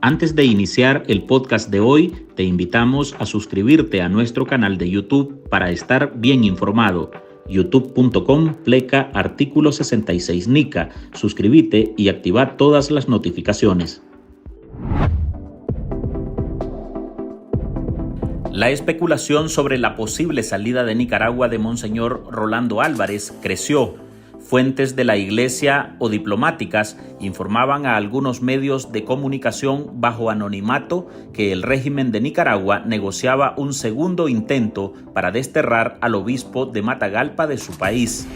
Antes de iniciar el podcast de hoy, te invitamos a suscribirte a nuestro canal de YouTube para estar bien informado. youtube.com/artículo 66 Nica. Suscríbete y activa todas las notificaciones. La especulación sobre la posible salida de Nicaragua de Monseñor Rolando Álvarez creció. Fuentes de la Iglesia o diplomáticas informaban a algunos medios de comunicación bajo anonimato que el régimen de Nicaragua negociaba un segundo intento para desterrar al obispo de Matagalpa de su país.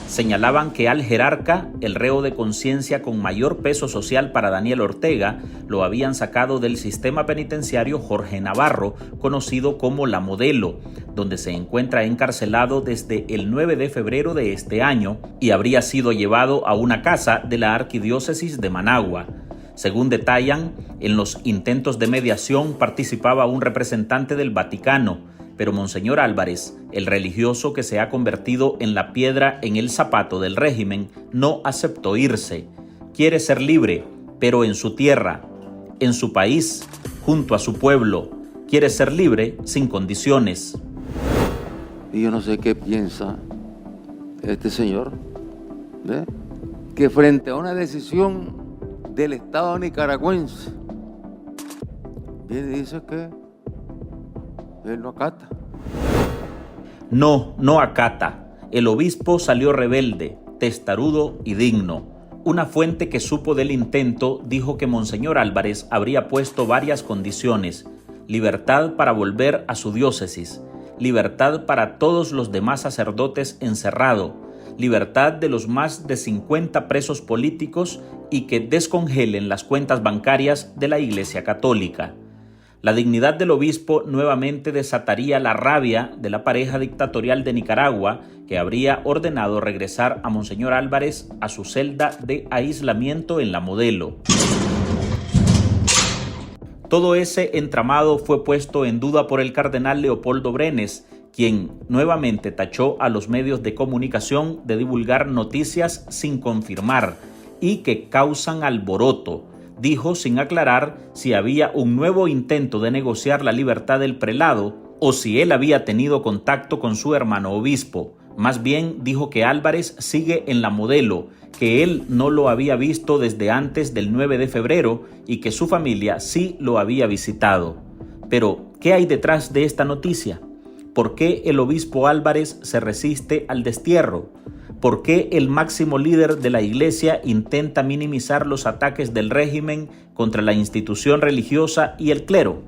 Señalaban que al jerarca, el reo de conciencia con mayor peso social para Daniel Ortega, lo habían sacado del sistema penitenciario Jorge Navarro, conocido como La Modelo, donde se encuentra encarcelado desde el 9 de febrero de este año y habría sido llevado a una casa de la Arquidiócesis de Managua. Según detallan, en los intentos de mediación participaba un representante del Vaticano, pero Monseñor Álvarez, el religioso que se ha convertido en la piedra en el zapato del régimen, no aceptó irse. Quiere ser libre, pero en su tierra, en su país, junto a su pueblo. Quiere ser libre sin condiciones. Y yo no sé qué piensa este señor, ¿ve? Que frente a una decisión del Estado nicaragüense, viene y dice que él no acata. No acata. El obispo salió rebelde, testarudo y digno. Una fuente que supo del intento dijo que Monseñor Álvarez habría puesto varias condiciones: libertad para volver a su diócesis, libertad para todos los demás sacerdotes encerrados, libertad de los más de 50 presos políticos y que descongelen las cuentas bancarias de la Iglesia Católica. La dignidad del obispo nuevamente desataría la rabia de la pareja dictatorial de Nicaragua, que habría ordenado regresar a Monseñor Álvarez a su celda de aislamiento en La Modelo. Todo ese entramado fue puesto en duda por el cardenal Leopoldo Brenes, quien nuevamente tachó a los medios de comunicación de divulgar noticias sin confirmar y que causan alboroto. Dijo sin aclarar si había un nuevo intento de negociar la libertad del prelado o si él había tenido contacto con su hermano obispo. Más bien dijo que Álvarez sigue en La Modelo, que él no lo había visto desde antes del 9 de febrero y que su familia sí lo había visitado. Pero, ¿qué hay detrás de esta noticia? ¿Por qué el obispo Álvarez se resiste al destierro? ¿Por qué el máximo líder de la Iglesia intenta minimizar los ataques del régimen contra la institución religiosa y el clero?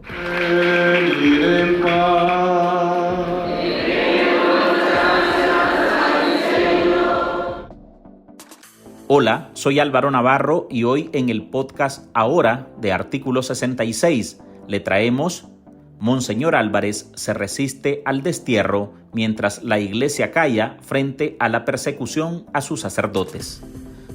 Hola, soy Álvaro Navarro y hoy en el podcast Ahora de Artículo 66 le traemos: Monseñor Álvarez se resiste al destierro mientras la Iglesia calla frente a la persecución a sus sacerdotes.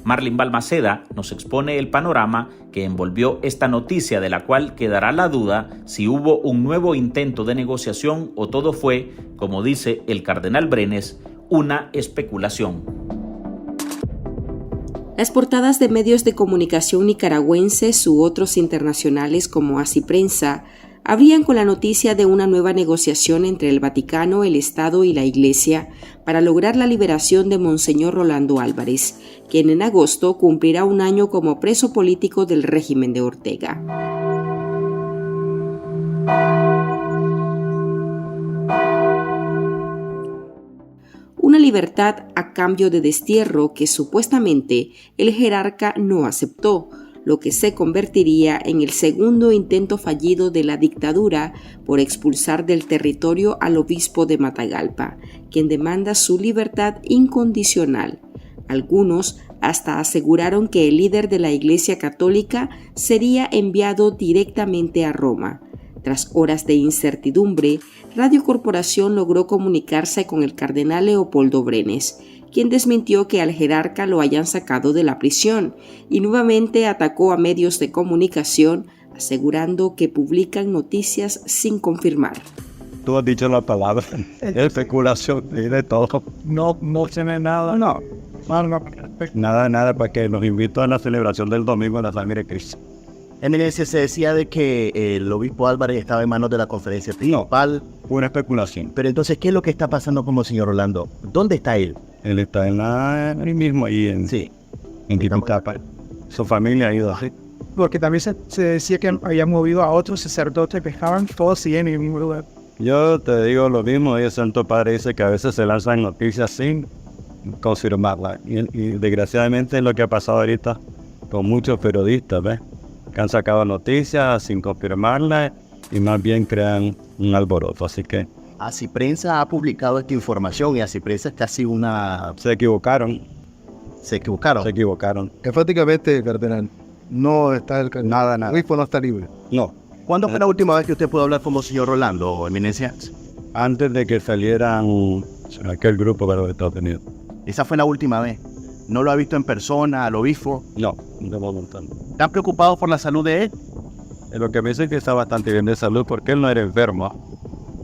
Marlin Balmaceda nos expone el panorama que envolvió esta noticia, de la cual quedará la duda si hubo un nuevo intento de negociación o todo fue, como dice el cardenal Brenes, una especulación. Las portadas de medios de comunicación nicaragüenses u otros internacionales como Así Prensa abrían con la noticia de una nueva negociación entre el Vaticano, el Estado y la Iglesia para lograr la liberación de Monseñor Rolando Álvarez, quien en agosto cumplirá un año como preso político del régimen de Ortega. Una libertad a cambio de destierro que supuestamente el jerarca no aceptó, lo que se convertiría en el segundo intento fallido de la dictadura por expulsar del territorio al obispo de Matagalpa, quien demanda su libertad incondicional. Algunos hasta aseguraron que el líder de la Iglesia Católica sería enviado directamente a Roma. Tras horas de incertidumbre, Radio Corporación logró comunicarse con el cardenal Leopoldo Brenes, quien desmintió que al jerarca lo hayan sacado de la prisión y nuevamente atacó a medios de comunicación, asegurando que publican noticias sin confirmar. Tú has dicho la palabra, especulación, de todo. No tiene nada. No. Nada, para que nos invitó a la celebración del domingo de la sangre de Cristo. Eminencia, se decía de que el obispo Álvarez estaba en manos de la conferencia episcopal. Pura especulación. Pero entonces, ¿qué es lo que está pasando con el señor Orlando? ¿Dónde está él? Él está ahí mismo, ahí en Quintapa. Su familia ha ido así. Porque también se decía que habían movido a otros sacerdotes que estaban todos en el mismo lugar. Yo te digo lo mismo, y el Santo Padre dice que a veces se lanzan noticias sin confirmarlas. Y desgraciadamente es lo que ha pasado ahorita con muchos periodistas, ¿ves? Que han sacado noticias sin confirmarlas y más bien crean un alboroto. Así que Así Prensa ha publicado esta información y Así Prensa es casi una... se equivocaron. ¿Se equivocaron? Se equivocaron. Enfáticamente, cardenal, no está el cardenal. Nada. El obispo no está libre. No. ¿Cuándo fue la última vez que usted pudo hablar con el señor Orlando, Eminencia? Antes de que salieran aquel grupo para los Estados Unidos. Esa fue la última vez. ¿No lo ha visto en persona al obispo? No, de momento no. ¿Están preocupados por la salud de él? Lo que me dice es que está bastante bien de salud porque él no era enfermo.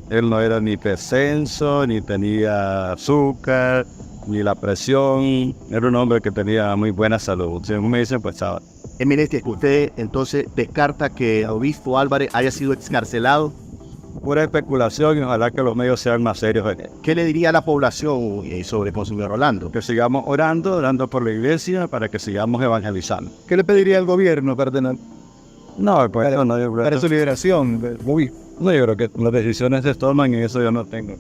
Él no era ni hipertenso, ni tenía azúcar, ni la presión. Era un hombre que tenía muy buena salud. Según me dicen, pues estaba. Eminencia, ¿usted entonces descarta que el obispo Álvarez haya sido excarcelado? Pura especulación y ojalá que los medios sean más serios en él. ¿Qué le diría a la población sobre Monseñor Orlando? Que sigamos orando por la iglesia para que sigamos evangelizando. ¿Qué le pediría al gobierno, cardenal? No, pues Para su liberación del obispo. No, yo creo que las decisiones se toman y eso yo no tengo.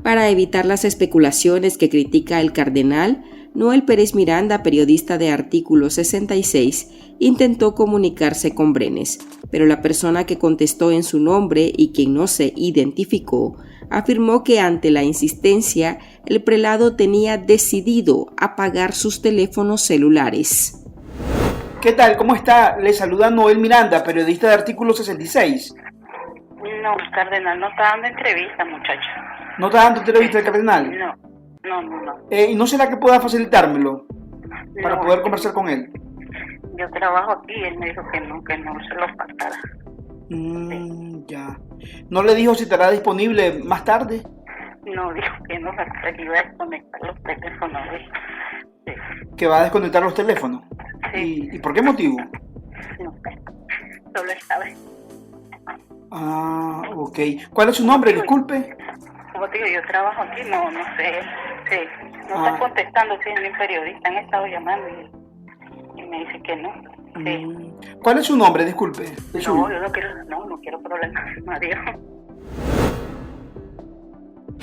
Para evitar las especulaciones que critica el cardenal, Noel Pérez Miranda, periodista de Artículo 66, intentó comunicarse con Brenes, pero la persona que contestó en su nombre y quien no se identificó, afirmó que ante la insistencia, el prelado tenía decidido apagar sus teléfonos celulares. ¿Qué tal? ¿Cómo está? Le saluda Noel Miranda, periodista de Artículo 66. No, el cardenal no está dando entrevista, muchacho. ¿No está dando entrevista el cardenal? No. ¿Y no será que pueda facilitármelo para No, poder conversar con él? Yo trabajo aquí y él me dijo que no se lo faltara. Ya. ¿No le dijo si estará disponible más tarde? No, dijo que no, que iba a desconectar los teléfonos. Sí. ¿Que va a desconectar los teléfonos? Sí. ¿Y por qué motivo? No sé, solo él sabe. Ah, ok. ¿Cuál es su nombre? Disculpe. Como te digo, yo trabajo aquí, no sé. Sí. No está contestando, sí, es mi periodista. Han estado llamando y me dice que no. Sí. ¿Cuál es su nombre? Disculpe. No, yo no quiero problemas. Adiós.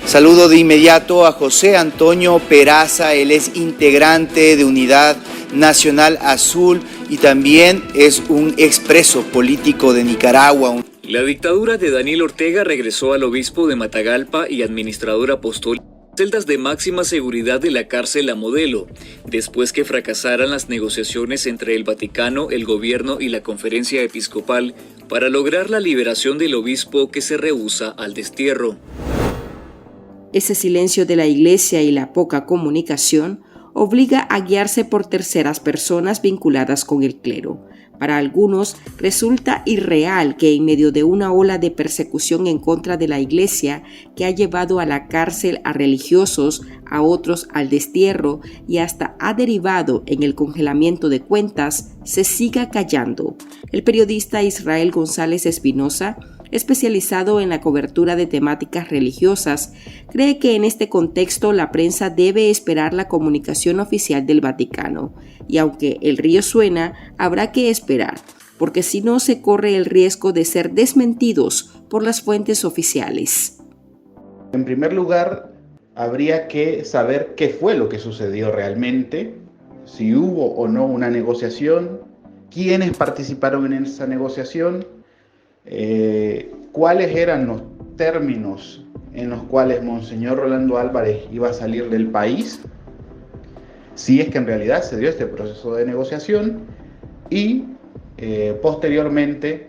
Saludo de inmediato a José Antonio Peraza, él es integrante de Unidad Nacional Azul y también es un expreso político de Nicaragua. La dictadura de Daniel Ortega regresó al obispo de Matagalpa y administrador apostólico celdas de máxima seguridad de la cárcel La Modelo, después que fracasaran las negociaciones entre el Vaticano, el gobierno y la conferencia episcopal para lograr la liberación del obispo que se rehúsa al destierro. Ese silencio de la Iglesia y la poca comunicación obliga a guiarse por terceras personas vinculadas con el clero. Para algunos resulta irreal que en medio de una ola de persecución en contra de la Iglesia que ha llevado a la cárcel a religiosos, a otros al destierro y hasta ha derivado en el congelamiento de cuentas, se siga callando. El periodista Israel González Espinosa, especializado en la cobertura de temáticas religiosas, cree que en este contexto la prensa debe esperar la comunicación oficial del Vaticano, y aunque el río suena, habrá que esperar, porque si no se corre el riesgo de ser desmentidos por las fuentes oficiales. En primer lugar, habría que saber qué fue lo que sucedió realmente, si hubo o no una negociación, quiénes participaron en esa negociación, cuáles eran los términos en los cuales Monseñor Rolando Álvarez iba a salir del país, si es que en realidad se dio este proceso de negociación, y posteriormente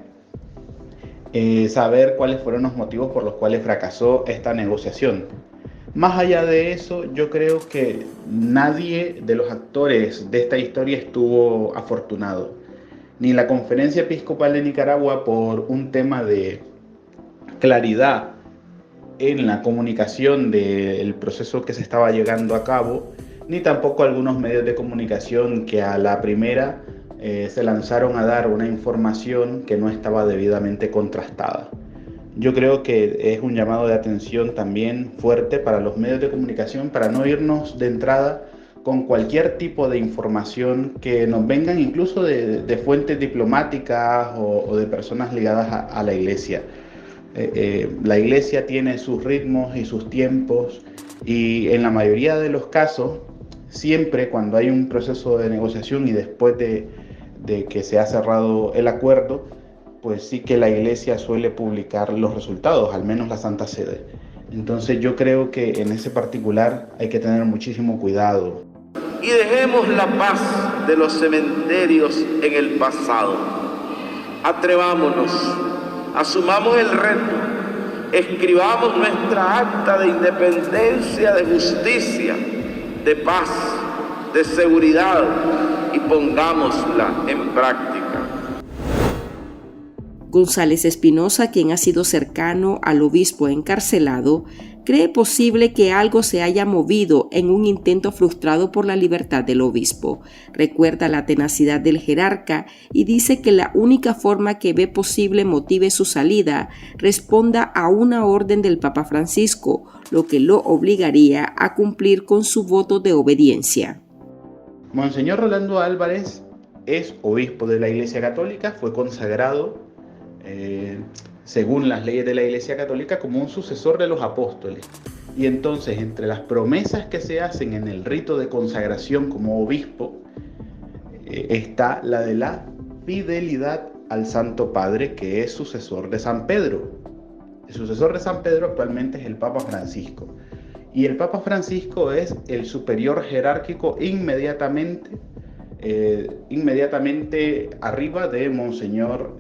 saber cuáles fueron los motivos por los cuales fracasó esta negociación. Más allá de eso, yo creo que nadie de los actores de esta historia estuvo afortunado. Ni la Conferencia Episcopal de Nicaragua por un tema de claridad en la comunicación del proceso que se estaba llevando a cabo, ni tampoco algunos medios de comunicación que a la primera se lanzaron a dar una información que no estaba debidamente contrastada. Yo creo que es un llamado de atención también fuerte para los medios de comunicación para no irnos de entrada con cualquier tipo de información que nos vengan incluso de fuentes diplomáticas o de personas ligadas a la iglesia. La iglesia tiene sus ritmos y sus tiempos y en la mayoría de los casos, siempre cuando hay un proceso de negociación y después de que se ha cerrado el acuerdo, pues sí que la iglesia suele publicar los resultados, al menos la Santa Sede. Entonces yo creo que en ese particular hay que tener muchísimo cuidado. Y dejemos la paz de los cementerios en el pasado. Atrevámonos, asumamos el reto, escribamos nuestra acta de independencia, de justicia, de paz, de seguridad y pongámosla en práctica. González Espinosa, quien ha sido cercano al obispo encarcelado, cree posible que algo se haya movido en un intento frustrado por la libertad del obispo. Recuerda la tenacidad del jerarca y dice que la única forma que ve posible motive su salida responda a una orden del Papa Francisco, lo que lo obligaría a cumplir con su voto de obediencia. Monseñor Rolando Álvarez es obispo de la Iglesia Católica, fue consagrado según las leyes de la Iglesia Católica como un sucesor de los apóstoles. Y entonces, entre las promesas que se hacen en el rito de consagración como obispo, está la de la fidelidad al Santo Padre, que es sucesor de San Pedro. El sucesor de San Pedro actualmente es el Papa Francisco. Y el Papa Francisco es el superior jerárquico inmediatamente arriba de Monseñor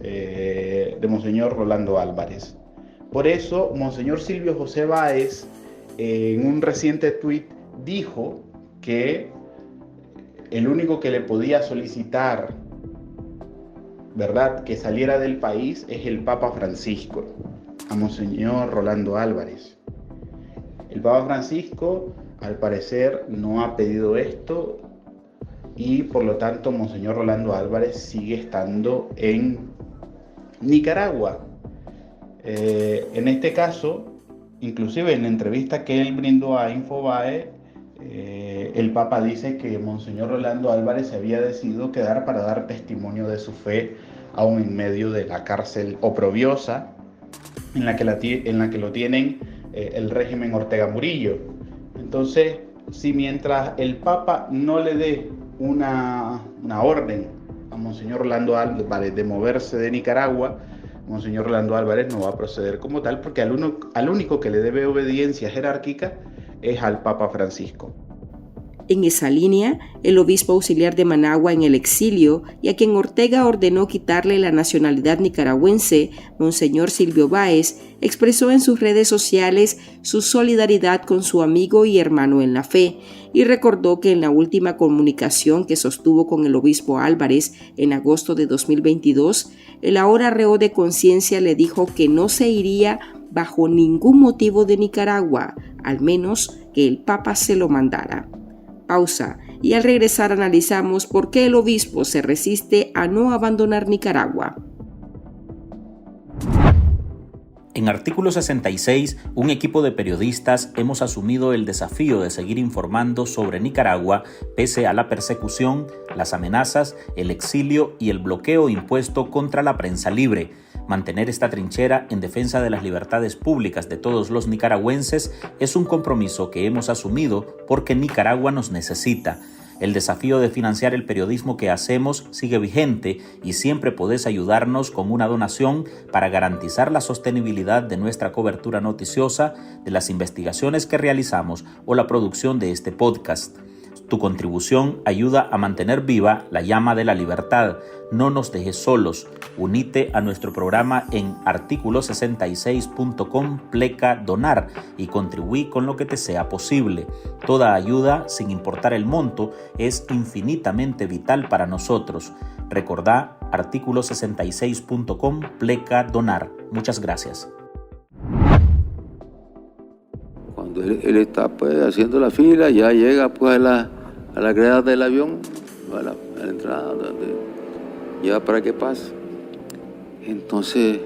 Rolando Álvarez. Por eso, Monseñor Silvio José Báez, en un reciente tuit, dijo que el único que le podía solicitar, ¿verdad?, que saliera del país es el Papa Francisco, a Monseñor Rolando Álvarez. El Papa Francisco, al parecer, no ha pedido esto y por lo tanto Monseñor Rolando Álvarez sigue estando en Nicaragua. En este caso, inclusive en la entrevista que él brindó a Infobae, el Papa dice que Monseñor Rolando Álvarez se había decidido quedar para dar testimonio de su fe aún en medio de la cárcel oprobiosa en la que lo tienen el régimen Ortega Murillo. Entonces, si mientras el Papa no le dé una orden a Monseñor Rolando Álvarez de moverse de Nicaragua, Monseñor Rolando Álvarez no va a proceder como tal, porque al único que le debe obediencia jerárquica es al Papa Francisco. En esa línea, el obispo auxiliar de Managua en el exilio y a quien Ortega ordenó quitarle la nacionalidad nicaragüense, Monseñor Silvio Báez, expresó en sus redes sociales su solidaridad con su amigo y hermano en la fe y recordó que en la última comunicación que sostuvo con el obispo Álvarez en agosto de 2022, el ahora reo de conciencia le dijo que no se iría bajo ningún motivo de Nicaragua, al menos que el Papa se lo mandara. Pausa, y al regresar analizamos por qué el obispo se resiste a no abandonar Nicaragua. En Artículo 66, un equipo de periodistas hemos asumido el desafío de seguir informando sobre Nicaragua pese a la persecución, las amenazas, el exilio y el bloqueo impuesto contra la prensa libre. Mantener esta trinchera en defensa de las libertades públicas de todos los nicaragüenses es un compromiso que hemos asumido porque Nicaragua nos necesita. El desafío de financiar el periodismo que hacemos sigue vigente y siempre podés ayudarnos con una donación para garantizar la sostenibilidad de nuestra cobertura noticiosa, de las investigaciones que realizamos o la producción de este podcast. Tu contribución ayuda a mantener viva la llama de la libertad. No nos dejes solos. Unite a nuestro programa en articulo66.com/donar y contribuí con lo que te sea posible. Toda ayuda, sin importar el monto, es infinitamente vital para nosotros. Recordá articulo66.com/donar. Muchas gracias. Cuando él está pues haciendo la fila, ya llega pues a a la grada del avión, a la entrada, donde lleva para que pase. Entonces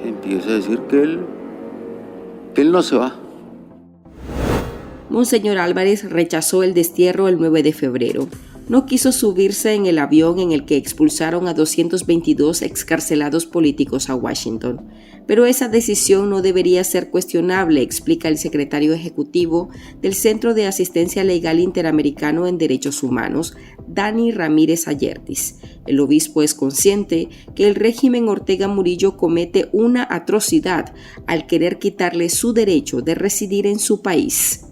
empieza a decir que él no se va. Monseñor Álvarez rechazó el destierro el 9 de febrero. No quiso subirse en el avión en el que expulsaron a 222 excarcelados políticos a Washington. Pero esa decisión no debería ser cuestionable, explica el secretario ejecutivo del Centro de Asistencia Legal Interamericano en Derechos Humanos, Dani Ramírez Ayertis. El obispo es consciente que el régimen Ortega Murillo comete una atrocidad al querer quitarle su derecho de residir en su país.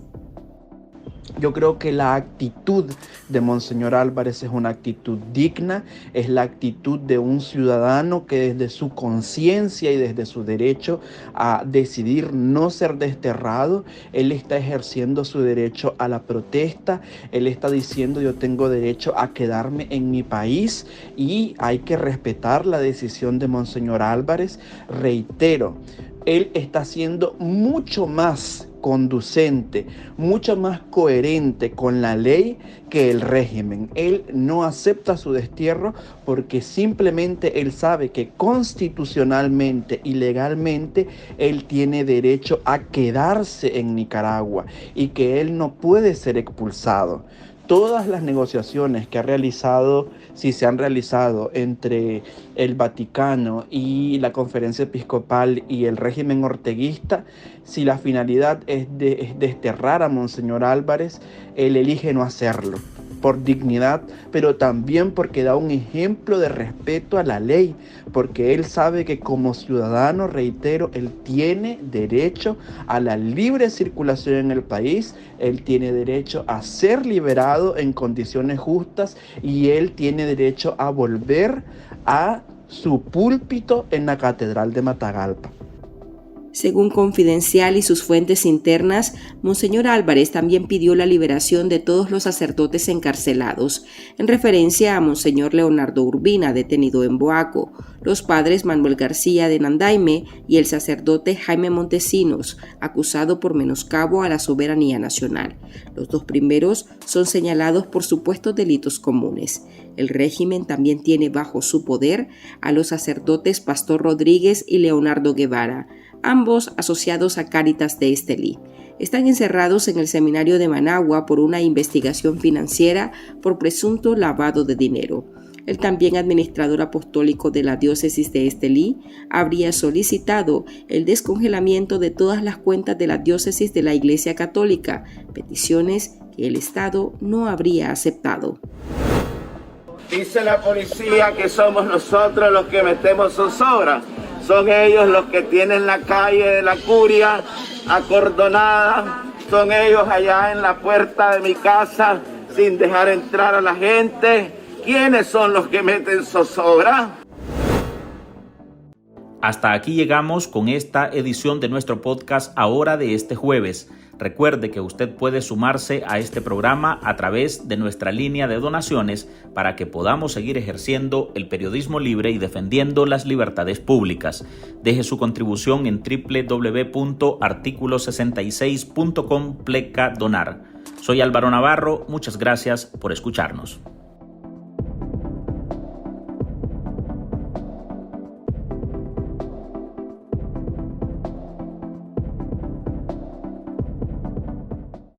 Yo creo que la actitud de Monseñor Álvarez es una actitud digna, es la actitud de un ciudadano que desde su conciencia y desde su derecho a decidir no ser desterrado, él está ejerciendo su derecho a la protesta, él está diciendo yo tengo derecho a quedarme en mi país y hay que respetar la decisión de Monseñor Álvarez. Reitero, él está siendo mucho más conducente, mucho más coherente con la ley que el régimen. Él no acepta su destierro porque simplemente él sabe que constitucionalmente y legalmente él tiene derecho a quedarse en Nicaragua y que él no puede ser expulsado. Todas las negociaciones que se han realizado entre el Vaticano y la Conferencia Episcopal y el régimen orteguista, si la finalidad es desterrar a Monseñor Álvarez, él elige no hacerlo, por dignidad, pero también porque da un ejemplo de respeto a la ley, porque él sabe que como ciudadano, reitero, él tiene derecho a la libre circulación en el país, él tiene derecho a ser liberado en condiciones justas y él tiene derecho a volver a su púlpito en la Catedral de Matagalpa. Según Confidencial y sus fuentes internas, Monseñor Álvarez también pidió la liberación de todos los sacerdotes encarcelados, en referencia a Monseñor Leonardo Urbina, detenido en Boaco, los padres Manuel García de Nandaime y el sacerdote Jaime Montesinos, acusado por menoscabo a la soberanía nacional. Los dos primeros son señalados por supuestos delitos comunes. El régimen también tiene bajo su poder a los sacerdotes Pastor Rodríguez y Leonardo Guevara, ambos asociados a Cáritas de Estelí. Están encerrados en el seminario de Managua por una investigación financiera por presunto lavado de dinero. El también administrador apostólico de la diócesis de Estelí habría solicitado el descongelamiento de todas las cuentas de la diócesis de la Iglesia Católica, peticiones que el Estado no habría aceptado. Dice la policía que somos nosotros los que metemos zozobra. Son ellos los que tienen la calle de la Curia acordonada. Son ellos allá en la puerta de mi casa sin dejar entrar a la gente. ¿Quiénes son los que meten zozobra? Hasta aquí llegamos con esta edición de nuestro podcast Ahora de este jueves. Recuerde que usted puede sumarse a este programa a través de nuestra línea de donaciones para que podamos seguir ejerciendo el periodismo libre y defendiendo las libertades públicas. Deje su contribución en www.articulo66.com/donar. Soy Álvaro Navarro, muchas gracias por escucharnos.